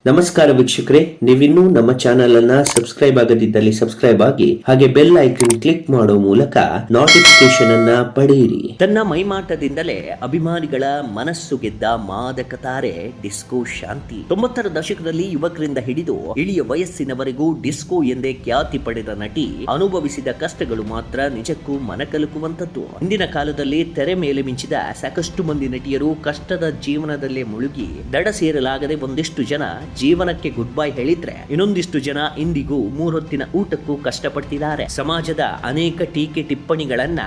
ನಮಸ್ಕಾರ ವೀಕ್ಷಕರೇ, ನೀವಿನ್ನೂ ನಮ್ಮ ಚಾನೆಲ್ ಅನ್ನ ಸಬ್ಸ್ಕ್ರೈಬ್ ಆಗದಿದ್ದಲ್ಲಿ ಸಬ್ಸ್ಕ್ರೈಬ್ ಆಗಿ ಹಾಗೆ ಬೆಲ್ ಐಕನ್ ಕ್ಲಿಕ್ ಮಾಡೋ ಮೂಲಕ ನೋಟಿಫಿಕೇಶನ್ ಅನ್ನ ಪಡೆಯಿರಿ. ತನ್ನ ಮೈಮಾಟದಿಂದಲೇ ಅಭಿಮಾನಿಗಳ ಮನಸ್ಸು ಗೆದ್ದ ಮಾದಕ ತಾರೆ ಡಿಸ್ಕೋ ಶಾಂತಿ 90ರ ದಶಕದಲ್ಲಿ ಯುವಕರಿಂದ ಹಿಡಿದು ಇಳಿಯ ವಯಸ್ಸಿನವರೆಗೂ ಡಿಸ್ಕೋ ಎಂದೇ ಖ್ಯಾತಿ ಪಡೆದ ನಟಿ ಅನುಭವಿಸಿದ ಕಷ್ಟಗಳು ಮಾತ್ರ ನಿಜಕ್ಕೂ ಮನಕಲುಕುವಂತದ್ದು. ಹಿಂದಿನ ಕಾಲದಲ್ಲಿ ತೆರೆ ಮೇಲೆ ಮಿಂಚಿದ ಸಾಕಷ್ಟು ಮಂದಿ ನಟಿಯರು ಕಷ್ಟದ ಜೀವನದಲ್ಲೇ ಮುಳುಗಿ ದಡ ಸೇರಲಾಗದೆ ಒಂದಿಷ್ಟು ಜನ ಜೀವನಕ್ಕೆ ಗುಡ್ ಬೈ ಹೇಳಿದ್ರೆ, ಇನ್ನೊಂದಿಷ್ಟು ಜನ ಇಂದಿಗೂ ಮೂರೊತ್ತಿನ ಊಟಕ್ಕೂ ಕಷ್ಟಪಡ್ತಿದ್ದಾರೆ. ಸಮಾಜದ ಅನೇಕ ಟೀಕೆ ಟಿಪ್ಪಣಿಗಳನ್ನ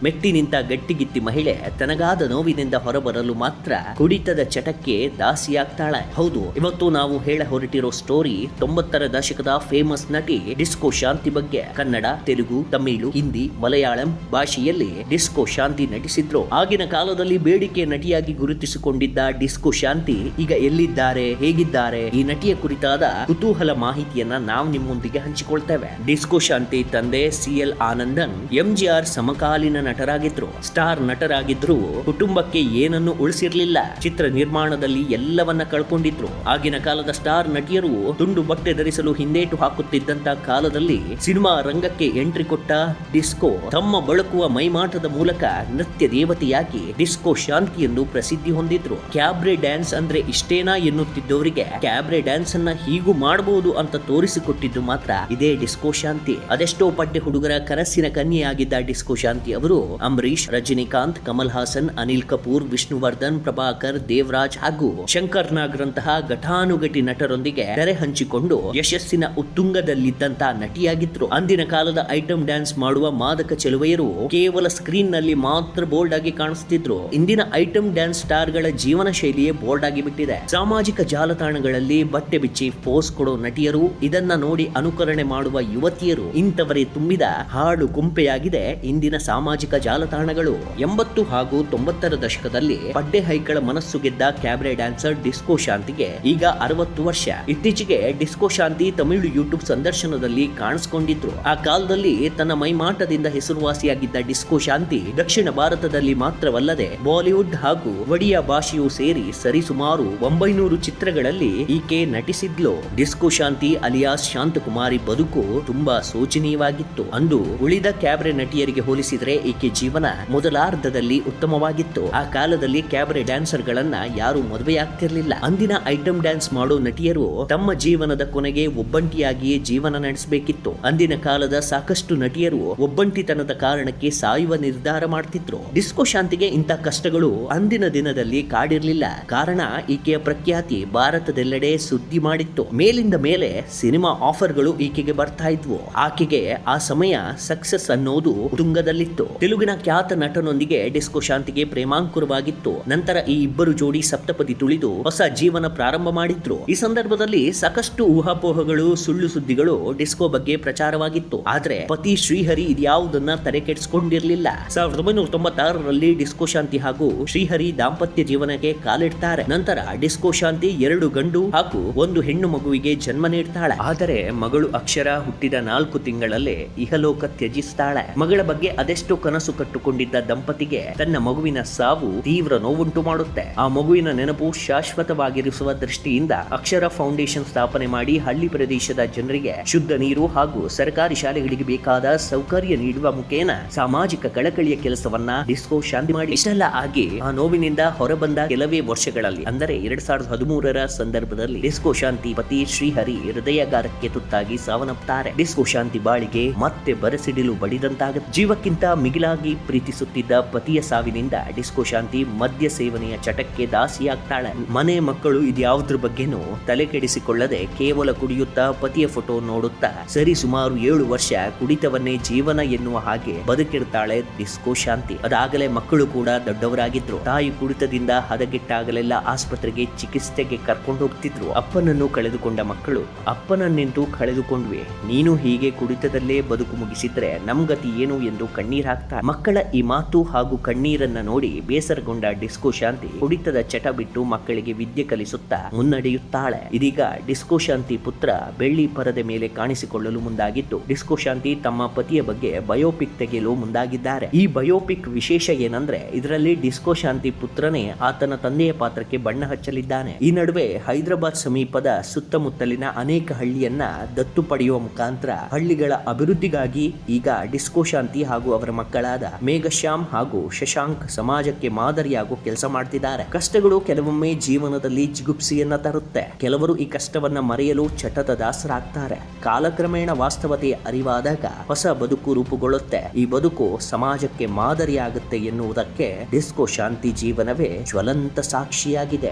ಮೆಟ್ಟಿ ನಿಂತ ಗಟ್ಟಿಗಿತ್ತಿ ಮಹಿಳೆ ತನಗಾದ ನೋವಿನಿಂದ ಹೊರಬರಲು ಮಾತ್ರ ಕುಡಿತದ ಚಟಕ್ಕೆ ದಾಸಿಯಾಗ್ತಾಳೆ. ಹೌದು, ಇವತ್ತು ನಾವು ಹೇಳ ಹೊರಟಿರೋ ಸ್ಟೋರಿ 90ರ ದಶಕದ ಫೇಮಸ್ ನಟಿ ಡಿಸ್ಕೋ ಶಾಂತಿ ಬಗ್ಗೆ. ಕನ್ನಡ, ತೆಲುಗು, ತಮಿಳು, ಹಿಂದಿ, ಮಲಯಾಳಂ ಭಾಷೆಯಲ್ಲಿ ಡಿಸ್ಕೋ ಶಾಂತಿ ನಟಿಸಿದ್ರು. ಆಗಿನ ಕಾಲದಲ್ಲಿ ಬೇಡಿಕೆ ನಟಿಯಾಗಿ ಗುರುತಿಸಿಕೊಂಡಿದ್ದ ಡಿಸ್ಕೋ ಶಾಂತಿ ಈಗ ಎಲ್ಲಿದ್ದಾರೆ, ಹೇಗಿದ್ದಾರೆ, ಈ ನಟಿಯ ಕುರಿತಾದ ಕುತೂಹಲ ಮಾಹಿತಿಯನ್ನ ನಾವು ನಿಮ್ಮೊಂದಿಗೆ ಹಂಚಿಕೊಳ್ತೇವೆ. ಡಿಸ್ಕೋ ಶಾಂತಿ ತಂದೆ CL ಆನಂದನ್ MGR ಸಮಕಾಲೀನ ನಟರಾಗಿದ್ರು. ಸ್ಟಾರ್ ನಟರಾಗಿದ್ರು ಕುಟುಂಬಕ್ಕೆ ಏನನ್ನು ಉಳಿಸಿರ್ಲಿಲ್ಲ. ಚಿತ್ರ ನಿರ್ಮಾಣದಲ್ಲಿ ಎಲ್ಲವನ್ನ ಕಳ್ಕೊಂಡಿದ್ರು. ಆಗಿನ ಕಾಲದ ಸ್ಟಾರ್ ನಟಿಯರು ತುಂಡು ಬಟ್ಟೆ ಧರಿಸಲು ಹಿಂದೇಟು ಹಾಕುತ್ತಿದ್ದಂತ ಕಾಲದಲ್ಲಿ ಸಿನಿಮಾ ರಂಗಕ್ಕೆ ಎಂಟ್ರಿ ಕೊಟ್ಟ ಡಿಸ್ಕೋ ತಮ್ಮ ಬಳಕುವ ಮೈಮಾಟದ ಮೂಲಕ ನೃತ್ಯ ದೇವತೆಯಾಗಿ ಡಿಸ್ಕೋ ಶಾಂತಿ ಎಂದು ಪ್ರಸಿದ್ಧಿ ಹೊಂದಿದ್ರು. ಕ್ಯಾಬ್ರೆ ಡ್ಯಾನ್ಸ್ ಅಂದ್ರೆ ಇಷ್ಟೇನಾ ಎನ್ನುತ್ತಿದ್ದವರಿಗೆ ಕ್ಯಾಬ್ರೆ ಡ್ಯಾನ್ಸ್ ಅನ್ನ ಹೀಗೂ ಮಾಡಬಹುದು ಅಂತ ತೋರಿಸಿಕೊಟ್ಟಿದ್ದು ಮಾತ್ರ ಇದೇ ಡಿಸ್ಕೋ ಶಾಂತಿ. ಅದೆಷ್ಟೋ ಪಡ್ಡೆ ಹುಡುಗರ ಕನಸಿನ ಕನ್ಯೆಯಾಗಿದ್ದ ಡಿಸ್ಕೋ ಶಾಂತಿ ಅವರು ಅಂಬರೀಶ್, ರಜನಿಕಾಂತ್, ಕಮಲ್ ಹಾಸನ್, ಅನಿಲ್ ಕಪೂರ್, ವಿಷ್ಣುವರ್ಧನ್, ಪ್ರಭಾಕರ್, ದೇವರಾಜ್ ಹಾಗೂ ಶಂಕರ್ ನಾಗ್ರಂತಹ ಘಟಾನುಘಟಿ ನಟರೊಂದಿಗೆ ತೆರೆ ಹಂಚಿಕೊಂಡು ಯಶಸ್ಸಿನ ಉತ್ತುಂಗದಲ್ಲಿದ್ದಂತ ನಟಿಯಾಗಿದ್ರು. ಅಂದಿನ ಕಾಲದ ಐಟಂ ಡ್ಯಾನ್ಸ್ ಮಾಡುವ ಮಾದಕ ಚೆಲುವೆಯರು ಕೇವಲ ಸ್ಕ್ರೀನ್ ನಲ್ಲಿ ಮಾತ್ರ ಬೋಲ್ಡ್ ಆಗಿ ಕಾಣಿಸ್ತಿದ್ರು. ಇಂದಿನ ಐಟಂ ಡ್ಯಾನ್ಸ್ ಸ್ಟಾರ್ ಗಳ ಜೀವನ ಶೈಲಿಯೇ ಬೋಲ್ಡ್ ಆಗಿ ಬಿಟ್ಟಿದೆ. ಸಾಮಾಜಿಕ ಜಾಲತಾಣಗಳಲ್ಲಿ ಬಟ್ಟೆ ಬಿಚ್ಚಿ ಪೋಸ್ ಕೊಡೋ ನಟಿಯರು, ಇದನ್ನ ನೋಡಿ ಅನುಕರಣೆ ಮಾಡುವ ಯುವತಿಯರು, ಇಂಥವರೇ ತುಂಬಿದ ಹಾಡು ಗುಂಪೆಯಾಗಿದೆ ಇಂದಿನ ಸಾಮಾಜಿಕ ಜಾಲತಾಣಗಳು. 80 ಹಾಗೂ 90ರ ದಶಕದಲ್ಲಿ ಪಡ್ಡೆ ಹೈಕಳ ಮನಸ್ಸು ಗೆದ್ದ ಕ್ಯಾಬ್ರೆ ಡ್ಯಾನ್ಸರ್ ಡಿಸ್ಕೋ ಶಾಂತಿಗೆ ಈಗ 60 ವರ್ಷ. ಇತ್ತೀಚೆಗೆ ಡಿಸ್ಕೋ ಶಾಂತಿ ತಮಿಳು ಯೂಟ್ಯೂಬ್ ಸಂದರ್ಶನದಲ್ಲಿ ಕಾಣಿಸಿಕೊಂಡಿದ್ರು. ಆ ಕಾಲದಲ್ಲಿ ತನ್ನ ಮೈಮಾಟದಿಂದ ಹೆಸರುವಾಸಿಯಾಗಿದ್ದ ಡಿಸ್ಕೋ ಶಾಂತಿ ದಕ್ಷಿಣ ಭಾರತದಲ್ಲಿ ಮಾತ್ರವಲ್ಲದೆ ಬಾಲಿವುಡ್ ಹಾಗೂ ಒಡಿಯಾ ಭಾಷೆಯೂ ಸೇರಿ ಸರಿಸುಮಾರು 900 ಚಿತ್ರಗಳಲ್ಲಿ ಈಕೆ ನಟಿಸಿದ್ಲು. ಡಿಸ್ಕೋ ಶಾಂತಿ ಅಲಿಯಾಸ್ ಶಾಂತಕುಮಾರಿ ಬದುಕು ತುಂಬಾ ಶೋಚನೀಯವಾಗಿತ್ತು. ಅಂದು ಉಳಿದ ಕ್ಯಾಬ್ರೆ ನಟಿಯರಿಗೆ ಹೋಲಿಸಿದ್ರೆ ಈಕೆ ಜೀವನ ಮೊದಲಾರ್ಧದಲ್ಲಿ ಉತ್ತಮವಾಗಿತ್ತು. ಆ ಕಾಲದಲ್ಲಿ ಕ್ಯಾಬ್ರೆ ಡ್ಯಾನ್ಸರ್ ಗಳನ್ನ ಯಾರು ಮದುವೆಯಾಗ್ತಿರ್ಲಿಲ್ಲ. ಅಂದಿನ ಐಟಂ ಡ್ಯಾನ್ಸ್ ಮಾಡೋ ನಟಿಯರು ತಮ್ಮ ಜೀವನದ ಕೊನೆಗೆ ಒಬ್ಬಂಟಿಯಾಗಿಯೇ ಜೀವನ ನಡೆಸಬೇಕಿತ್ತು. ಅಂದಿನ ಕಾಲದ ಸಾಕಷ್ಟು ನಟಿಯರು ಒಬ್ಬಂಟಿತನದ ಕಾರಣಕ್ಕೆ ಸಾಯುವ ನಿರ್ಧಾರ ಮಾಡ್ತಿದ್ರು. ಡಿಸ್ಕೋ ಶಾಂತಿಗೆ ಇಂಥ ಕಷ್ಟಗಳು ಅಂದಿನ ದಿನದಲ್ಲಿ ಕಾಡಿರ್ಲಿಲ್ಲ. ಕಾರಣ ಈಕೆಯ ಪ್ರಖ್ಯಾತಿ ಭಾರತದೆಲ್ಲೆಡೆ ಸುದ್ದಿ ಮಾಡಿತ್ತು. ಮೇಲಿಂದ ಮೇಲೆ ಸಿನಿಮಾ ಆಫರ್ಗಳು ಈಕೆಗೆ ಬರ್ತಾ ಇದ್ವು. ಆಕೆಗೆ ಆ ಸಮಯ ಸಕ್ಸಸ್ ಅನ್ನೋದು ತುಂಗದಲ್ಲಿತ್ತು. ತೆಲುಗಿನ ಖ್ಯಾತ ನಟನೊಂದಿಗೆ ಡಿಸ್ಕೋ ಶಾಂತಿಗೆ ಪ್ರೇಮಾಂಕುರವಾಗಿತ್ತು. ನಂತರ ಈ ಇಬ್ಬರು ಜೋಡಿ ಸಪ್ತಪದಿ ತುಳಿದು ಹೊಸ ಜೀವನ ಪ್ರಾರಂಭ ಮಾಡಿದ್ರು. ಈ ಸಂದರ್ಭದಲ್ಲಿ ಸಾಕಷ್ಟು ಊಹಾಪೋಹಗಳು, ಸುಳ್ಳು ಸುದ್ದಿಗಳು ಡಿಸ್ಕೋ ಬಗ್ಗೆ ಪ್ರಚಾರವಾಗಿತ್ತು. ಆದ್ರೆ ಪತಿ ಶ್ರೀಹರಿ ಇದ್ಯಾವುದನ್ನ ತಲೆ ಕೆಡಿಸಿಕೊಂಡಿರ್ಲಿಲ್ಲ. 1996ರಲ್ಲಿ ಡಿಸ್ಕೋ ಶಾಂತಿ ಹಾಗೂ ಶ್ರೀಹರಿ ದಾಂಪತ್ಯ ಜೀವನಕ್ಕೆ ಕಾಲಿಡ್ತಾರೆ. ನಂತರ ಡಿಸ್ಕೋ ಶಾಂತಿ 2 ಗಂಡು ಹಾಗೂ 1 ಹೆಣ್ಣು ಮಗುವಿಗೆ ಜನ್ಮ ನೀಡ್ತಾಳೆ. ಆದರೆ ಮಗಳು ಅಕ್ಷರ ಹುಟ್ಟಿದ 4 ತಿಂಗಳಲ್ಲೇ ಇಹಲೋಕ ತ್ಯಜಿಸ್ತಾಳೆ. ಮಗಳ ಬಗ್ಗೆ ಅದೆಷ್ಟೋ ಕನಸು ಕಟ್ಟುಕೊಂಡಿದ್ದ ದಂಪತಿಗೆ ತನ್ನ ಮಗುವಿನ ಸಾವು ತೀವ್ರ ನೋವುಂಟು ಮಾಡುತ್ತೆ. ಆ ಮಗುವಿನ ನೆನಪು ಶಾಶ್ವತವಾಗಿರಿಸುವ ದೃಷ್ಟಿಯಿಂದ ಅಕ್ಷರ ಫೌಂಡೇಶನ್ ಸ್ಥಾಪನೆ ಮಾಡಿ ಹಳ್ಳಿ ಪ್ರದೇಶದ ಜನರಿಗೆ ಶುದ್ಧ ನೀರು ಹಾಗೂ ಸರ್ಕಾರಿ ಶಾಲೆಗಳಿಗೆ ಬೇಕಾದ ಸೌಕರ್ಯ ನೀಡುವ ಮುಖೇನ ಸಾಮಾಜಿಕ ಕಳಕಳಿಯ ಕೆಲಸವನ್ನ ಡಿಸ್ಕೋ ಶಾಂತಿ ಮಾಡಿ. ಇಷ್ಟೆಲ್ಲ ಆಗಿ ಆ ನೋವಿನಿಂದ ಹೊರಬಂದ ಕೆಲವೇ ವರ್ಷಗಳಲ್ಲಿ ಅಂದರೆ 2013ರ ಸಂದರ್ಭದಲ್ಲಿ ಡಿಸ್ಕೋ ಶಾಂತಿ ಪತಿ ಶ್ರೀಹರಿ ಹೃದಯಾಘಾತಕ್ಕೆ ತುತ್ತಾಗಿ ಸಾವನ್ನಪ್ಪುತ್ತಾರೆ. ಡಿಸ್ಕೋ ಶಾಂತಿ ಬಾಳಿಗೆ ಮತ್ತೆ ಬರಸಿಡಿಲು ಬಡಿದಂತಾಗುತ್ತೆ. ಜೀವಕ್ಕಿಂತ ಮಿಗಿಲಾಗಿ ಪ್ರೀತಿಸುತ್ತಿದ್ದ ಪತಿಯ ಸಾವಿನಿಂದ ಡಿಸ್ಕೋ ಶಾಂತಿ ಮದ್ಯ ಸೇವನೆಯ ಚಟಕ್ಕೆ ದಾಸಿಯಾಗ್ತಾಳೆ. ಮನೆ ಮಕ್ಕಳು ಇದ್ಯಾವುದ್ರ ಬಗ್ಗೆನೂ ತಲೆ ಕೆಡಿಸಿಕೊಳ್ಳದೆ ಕೇವಲ ಕುಡಿಯುತ್ತಾ ಪತಿಯ ಫೋಟೋ ನೋಡುತ್ತಾ ಸರಿ ಸುಮಾರು 7 ವರ್ಷ ಕುಡಿತವನ್ನೇ ಜೀವನ ಎನ್ನುವ ಹಾಗೆ ಬದುಕಿರ್ತಾಳೆ ಡಿಸ್ಕೋ ಶಾಂತಿ. ಅದಾಗಲೇ ಮಕ್ಕಳು ಕೂಡ ದೊಡ್ಡವರಾಗಿದ್ರು. ತಾಯಿ ಕುಡಿತದಿಂದ ಹದಗೆಟ್ಟಾಗಲೆಲ್ಲ ಆಸ್ಪತ್ರೆಗೆ ಚಿಕಿತ್ಸೆಗೆ ಕರ್ಕೊಂಡು ಹೋಗ್ತಿದ್ರು. ಅಪ್ಪನನ್ನು ಕಳೆದುಕೊಂಡ ಮಕ್ಕಳು, ಅಪ್ಪನನ್ನೆಂತೂ ಕಳೆದುಕೊಂಡ್ವಿ, ನೀನು ಹೀಗೆ ಕುಡಿತದಲ್ಲೇ ಬದುಕು ಮುಗಿಸಿದ್ರೆ ನಮ್ ಗತಿ ಏನು ಎಂದು ಕಣ್ಣೀರ್ ಹಾಕ್ತಾರೆ. ಮಕ್ಕಳ ಈ ಮಾತು ಹಾಗೂ ಕಣ್ಣೀರನ್ನ ನೋಡಿ ಬೇಸರಗೊಂಡ ಡಿಸ್ಕೋ ಶಾಂತಿ ಕುಡಿತದ ಚಟ ಬಿಟ್ಟು ಮಕ್ಕಳಿಗೆ ವಿದ್ಯೆ ಕಲಿಸುತ್ತಾ ಮುನ್ನಡೆಯುತ್ತಾಳೆ. ಇದೀಗ ಡಿಸ್ಕೋ ಶಾಂತಿ ಪುತ್ರ ಬೆಳ್ಳಿ ಪರದೆ ಮೇಲೆ ಕಾಣಿಸಿಕೊಳ್ಳಲು ಮುಂದಾಗಿದ್ದು, ಡಿಸ್ಕೋ ಶಾಂತಿ ತಮ್ಮ ಪತಿಯ ಬಗ್ಗೆ ಬಯೋಪಿಕ್ ತೆಗೆಯಲು ಮುಂದಾಗಿದ್ದಾರೆ. ಈ ಬಯೋಪಿಕ್ ವಿಶೇಷ ಏನಂದ್ರೆ ಇದರಲ್ಲಿ ಡಿಸ್ಕೋ ಶಾಂತಿ ಪುತ್ರನೇ ಆತನ ತಂದೆಯ ಪಾತ್ರಕ್ಕೆ ಬಣ್ಣ ಹಚ್ಚಲಿದ್ದಾನೆ. ಈ ನಡುವೆ ಹೈದರಾಬಾದ್ ಹೈದರಾಬಾದ್ ಸಮೀಪದ ಸುತ್ತಮುತ್ತಲಿನ ಅನೇಕ ಹಳ್ಳಿಯನ್ನ ದತ್ತು ಪಡೆಯುವ ಮುಖಾಂತರ ಹಳ್ಳಿಗಳ ಅಭಿವೃದ್ಧಿಗಾಗಿ ಈಗ ಡಿಸ್ಕೋ ಶಾಂತಿ ಹಾಗೂ ಅವರ ಮಕ್ಕಳಾದ ಮೇಘಶ್ಯಾಮ್ ಹಾಗೂ ಶಶಾಂಕ್ ಸಮಾಜಕ್ಕೆ ಮಾದರಿಯಾಗೋ ಕೆಲಸ ಮಾಡ್ತಿದ್ದಾರೆ. ಕಷ್ಟಗಳು ಕೆಲವೊಮ್ಮೆ ಜೀವನದಲ್ಲಿ ಜಿಗುಪ್ಸೆಯನ್ನ ತರುತ್ತೆ. ಕೆಲವರು ಈ ಕಷ್ಟವನ್ನ ಮರೆಯಲು ಚಟದ ದಾಸರಾಗ್ತಾರೆ. ಕಾಲಕ್ರಮೇಣ ವಾಸ್ತವತೆಯ ಅರಿವಾದಾಗ ಹೊಸ ಬದುಕು ರೂಪುಗೊಳ್ಳುತ್ತೆ. ಈ ಬದುಕು ಸಮಾಜಕ್ಕೆ ಮಾದರಿಯಾಗುತ್ತೆ ಎನ್ನುವುದಕ್ಕೆ ಡಿಸ್ಕೋ ಶಾಂತಿ ಜೀವನವೇ ಜ್ವಲಂತ ಸಾಕ್ಷಿಯಾಗಿದೆ.